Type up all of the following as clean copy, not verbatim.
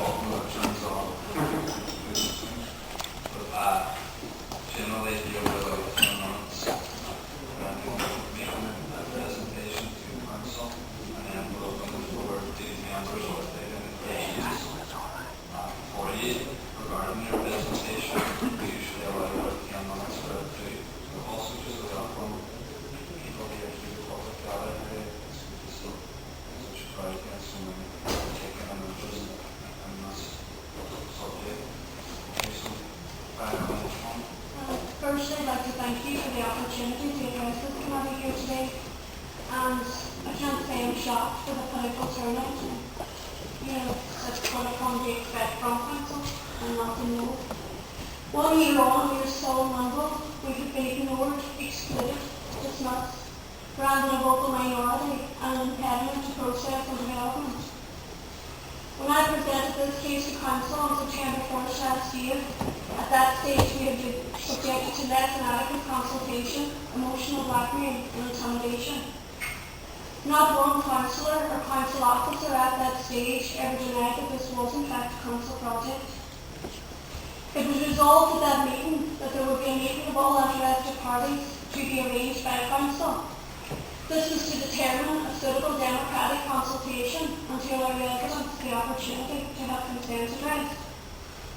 in terms of generally you will about 10 minutes and making a presentation to council, and then we'll open the floor to the members or if they have any questions for you regarding your presentation. We usually allow about 10 minutes for it to also just welcome people here to the public gallery. So surprised that so many people taking an interest in this subject. First, I'd like to thank you for the opportunity to address this committee here today, and I can't say I'm shocked for the political turnout. You know, that's what I come to expect from council and not to know. 1 year on, we're still in limbo. We've been ignored, excluded, dismissed, branded a vocal minority and an impediment to process and development. When I presented this case to council on September 1st last year, at that stage we had been subjected to less than adequate consultation, emotional blackmail and intimidation. Not one councillor or council officer at that stage ever denied that this was in fact a council project. It was resolved at that meeting that there would be a meeting of all interested parties to be arranged by council. This was to determine a suitable democratic consultation and to allow residents the opportunity to have concerns addressed.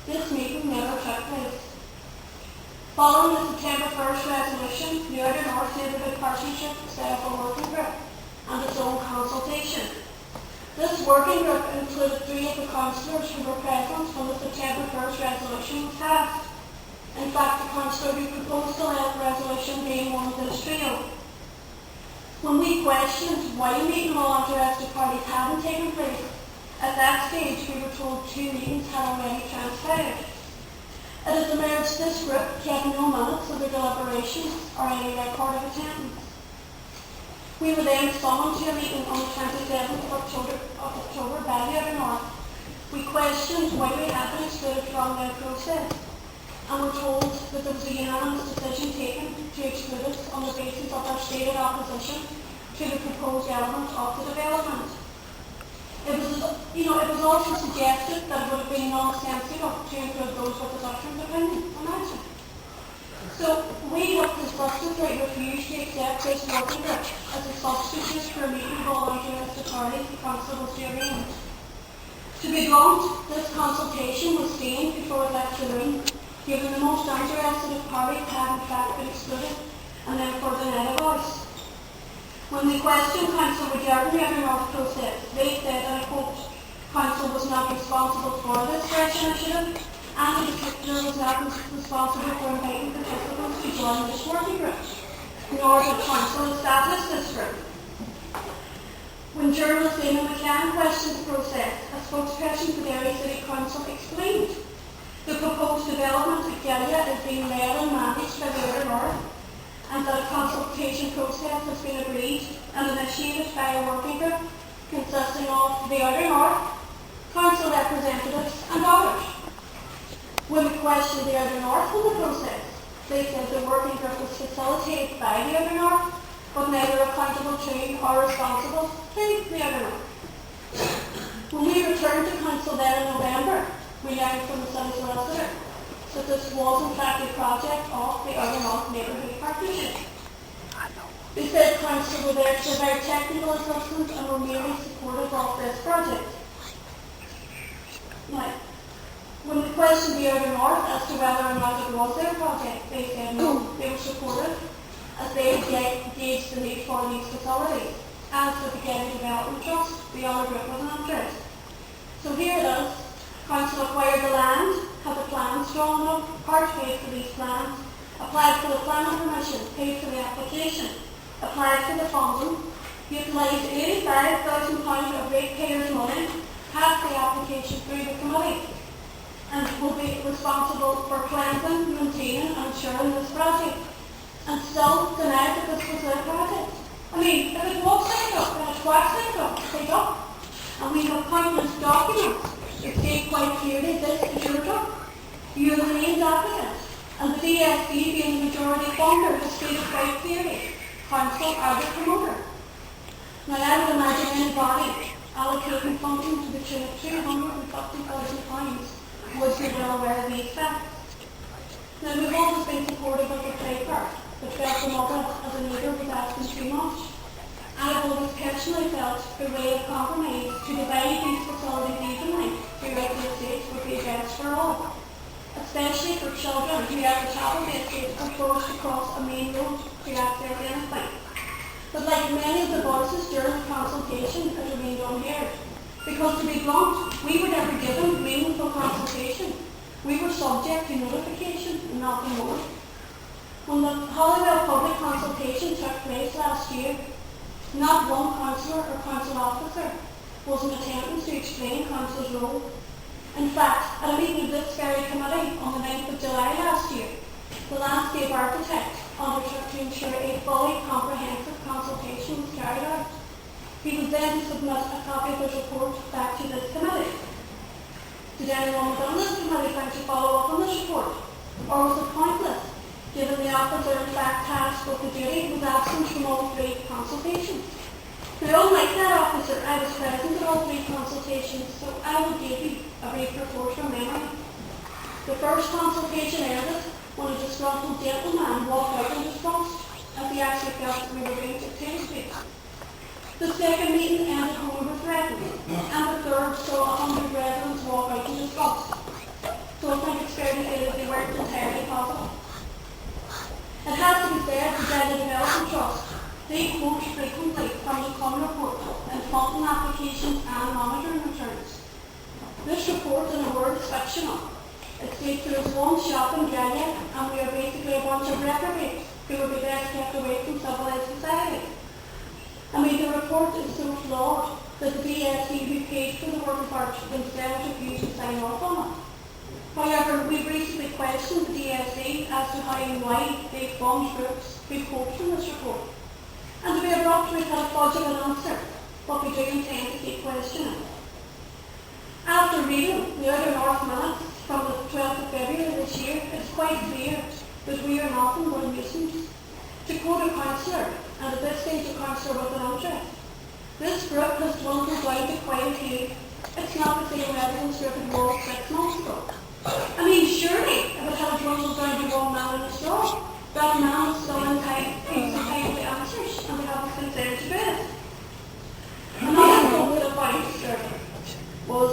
This meeting never took place. Following the September 1st resolution, the Outer North Neighbourhood Partnership set up a working group and its own consultation. This working group included 3 of the councillors who were present when the September 1st resolution was passed. In fact, the councillor who proposed the resolution being one of this trio. When we questioned why a meeting of all interested parties hadn't taken place, at that stage we were told 2 meetings had already transpired. It has emerged this group kept no minutes of their deliberations or any record of attendance. We were then summoned to a meeting on the 27th of October by the Outer North. We questioned why we had been excluded from their process and were told that there was a unanimous decision taken to exclude us on the basis of our stated opposition to the proposed element of the development. It was also suggested that it would have been nonsensical to include those with a different opinion. Imagine. So we have disgustedly refused to accept this working group as a substitute for a meeting of all interested parties the council was to arrange. To be blunt, this consultation was seen before it left the room, given the most interested parties had in fact been excluded and therefore denied a voice. When we questioned council regarding the Outer North process, they said, and I quote, council was not responsible for this fresh initiative and in particular was not responsible for inviting participants to join this working group, nor did council establish this group. When journalist Damon McCann questioned the process, a spokesperson for Derry City Council explained the proposed development of Gilead is being led and managed by the Outer North, and that a consultation process has been agreed and initiated by a working group consisting of the Outer North, council representatives and others. When we questioned the Outer North in the process, they said the working group was facilitated by the Outer North, but neither accountable to or responsible to the Outer North. When we returned to council then in November, we learned from the city solicitor that this was in fact a project of the Outer North Neighbourhood Partnership. They said council were there to provide technical assistance and were merely supportive of this project. Now, when we questioned the Outer North as to whether or not it was their project, they said no, they were supportive as they engaged the need for these facilities, as did the Getty Development Trust, the other group with an interest. So here it is. Council acquired the land, had the plans drawn up, part paid for these plans, applied for the planning permission, paid for the application, applied for the funding, utilised £85,000 of ratepayers' money, passed the application through the committee, and will be responsible for cleansing, maintaining and ensuring this project, and still denied that this was their project. I mean, if it was set up, if it was set up, set up, and we have countless documents that state quite clearly this is your job. You are the main applicant, and the DSB being the majority funder has stated quite clearly, council are the promoter. Now I would imagine any body allocating funding to the tune of £250,000 was we well aware of these facts. Now, we've always been supportive of the play park, but felt the mother as a neighbour was asking too much. I've always personally felt the way of compromise to divide these facilities evenly throughout the estate would be best for all, especially for children who at the top of the estate are forced to cross a main road to access anything. But like many of the voices during the consultation, it remained unheard. Because to be blunt, we were never given meaningful consultation. We were subject to notification and nothing more. When the Hollywell public consultation took place last year, not one councillor or council officer was in attendance to explain council's role. In fact, at a meeting of this very committee on the 9th of July last year, the landscape architect undertook to ensure a fully comprehensive consultation was carried out. He was then to submit a copy of his report back to this committee. Did anyone within this committee think to follow up on this report? Or was it pointless, given the officer in fact tasked with the duty was absent from all three consultations? Now, unlike that officer, I was present at all three consultations, so I will give you a brief report from memory. The first consultation ended when a disgruntled gentleman walked out in disgust as he actually felt that we were being dictated to. The second meeting ended when we were threatened, and the third saw 100 residents walk out in disgust. So I think it's fair to say that they weren't entirely positive. It has to be said that the Development Trust, they quote frequently from the Common Report in funding applications and monitoring returns. This report, in a word, is fictional. It states there is one shop in Galia, and we are basically a bunch of reprobates who would be best kept away from civilised society. I mean, the report is so flawed that the DSC who paid for the work of art themselves refused to sign off on it. However, we've recently questioned the DSC as to how and why they fund groups who quote from this report. And to be abrupt, we've had a fudge of an answer, but we do intend to keep questioning. After reading the Outer North minutes from the 12th of February this year, it's quite clear that we are nothing but a nuisance. To quote a councillor, and at this stage a councillor with an interest, this group has dwindled down to quite a few. It's not the same residence group it was 6 months ago. I mean, surely, if it had dwindled down to one man in a straw, that man is still in time, he's entitled to answers, and we have his concerns about it. Another quote that I found was,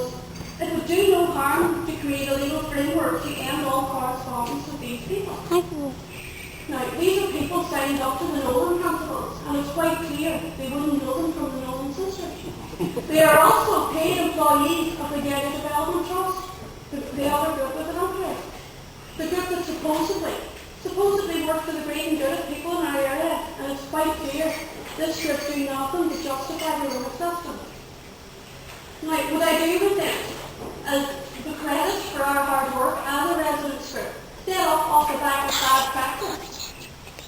it would do no harm to create a legal framework to end all correspondence with these people. Now, these are people signed up to the Nolan Principles, and it's quite clear they wouldn't know them from the Nolan sisters. They are also paid employees of the Galia Development Trust, the other group with an interest. The group that supposedly works for the great and good of people in our area, and it's quite clear this group do nothing to justify their own existence. Now, what I do with this is the credit for our hard work and the residents group set up off the back of bad practice.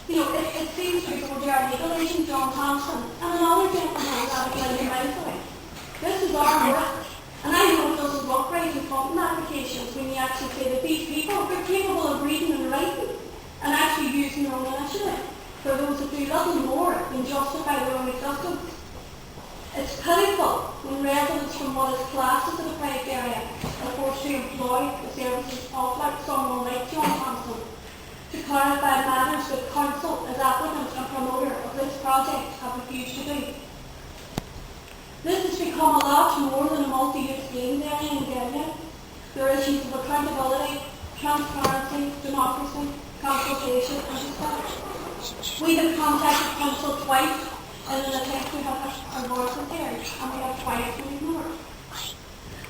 You know, it seems to go to our legal agent, John Thompson, and another gentleman out of Glendy Mindfully. This is our work, and I know it doesn't look right in funding applications when you actually say that these people are capable of reading and writing and actually using their own initiative for those that do little more than justify their own existence. It's pitiful when residents from what is classed as a deprived area are forced to employ the services of like someone like John Thompson to clarify matters that council as applicant and promoter of this project have refused to do. This has become a lot more than a multi-use games area in Galia. There are issues of accountability, transparency, democracy, consultation and dispatch. We have contacted council twice in an attempt to have our voices heard, and we have twice been ignored.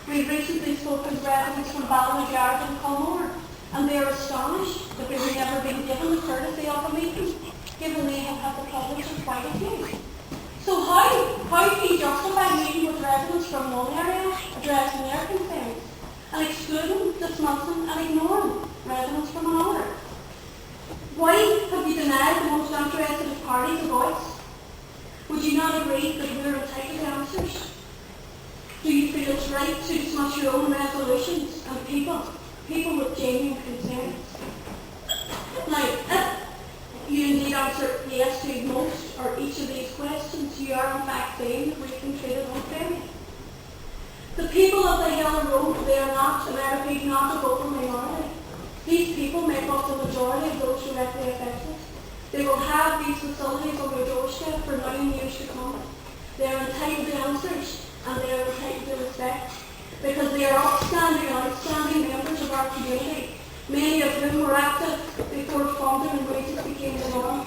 We've recently spoken to residents from Ballinagard and Culmore, and they are astonished that they were never being given the courtesy of a meeting, given they have had the privilege of quite a few. So how can you justify meeting with residents from one area, addressing their concerns, and excluding, dismissing and ignoring residents from another? Why have you denied the most interested parties a voice? Would you not agree that we are entitled to answers? Do you feel it's right to dismiss your own resolutions and people with genuine concerns? Now, if you indeed answer yes to most or each of these questions, you are in fact saying that we've been treated unfairly. The people of the Yellow Road, they are not, and I repeat, not a vocal minority. These people make up the majority of those directly affected. They will have these facilities on their doorstep for 9 years to come. They are entitled to answers, and they are entitled to respect, because they are upstanding and outstanding members of our community, many of whom were active before funding and wages became the norm.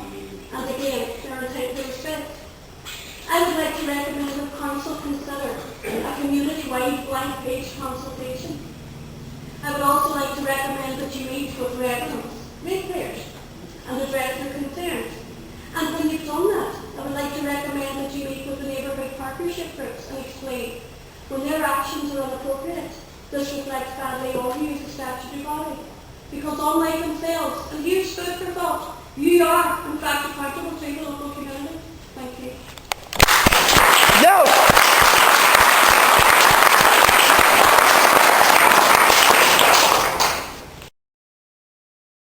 And again, they are entitled to respect. I would like to recommend that Council consider a community-wide blank page consultation. I would also like to recommend that you meet with residents, ratepayers, and address their concerns. And when you've done that, I would like to recommend that you meet with the neighbourhood partnership groups and explain when their actions are inappropriate. This reflects badly on you as a statutory body. Because unlike themselves, and you stood for thought, you are in fact accountable to the local